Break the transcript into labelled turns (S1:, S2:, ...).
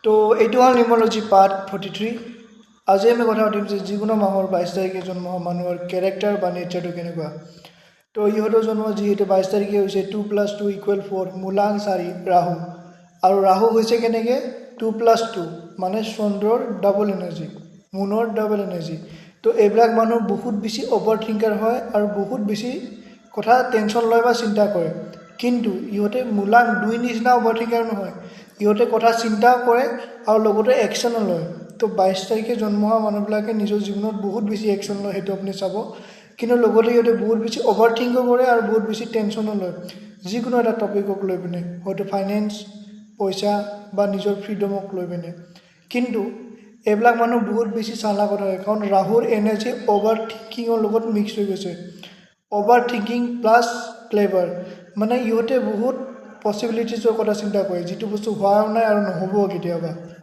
S1: তো এইটো হ'ল নিউমৰলজি পাৰ্ট 43। আজি আমি কথা পাতিম যে যিকোনো মাহৰ 22 তাৰিখে জন্ম হোৱা মানুহৰ কেৰেক্টাৰ বা নেচাৰটো কেনেকুৱা। তো ইহঁতৰ জন্ম যিহেতু 22 তাৰিখে হৈছে 2 + 2 = 4, মূলাং 4 ৰাহু, আৰু ৰাহু হৈছে কেনেকৈ 2 + 2 মানে চন্দ্ৰৰ ডাবল এনাৰ্জি, মুনৰ ডাবল এনাৰ্জি। তো এইবিলাক মানুহ বহুত বেছি অভাৰ থিংকাৰ হয় আৰু বহুত বেছি কথা টেনশ্যন লয় বা চিন্তা কৰে, কিন্তু ইহঁতে মূলাং 2 নিচিনা অভাৰ থিংকাৰ নহয়। ইহঁতে কথা চিন্তাও কৰে আৰু লগতে একশ্যনো লয়। তো 22 তাৰিখে জন্ম হোৱা মানুহবিলাকে নিজৰ জীৱনত বহুত বেছি একশ্যন লয়, সেইটো আপুনি চাব। কিন্তু লগতে ইহঁতে বহুত বেছি অভাৰ থিংকো কৰে আৰু বহুত বেছি টেনশ্যনো লয় যিকোনো এটা টপিকক লৈ পিনে, হয়তো ফাইনেন্স, পইচা বা নিজৰ ফ্ৰীডমক লৈ পিনে। কিন্তু এইবিলাক মানুহ বহুত বেছি চালাকত হয়, কাৰণ ৰাহুৰ এনাৰ্জি অভাৰ থিংকিঙৰ লগত মিক্স হৈ গৈছে। অভাৰ থিংকিং প্লাছ ক্লেভাৰ, মানে ইহঁতে বহুত পচিবিলিটিছৰ কথা চিন্তা কৰে, যিটো বস্তু হোৱাও নাই আৰু নহ'বও কেতিয়াবা।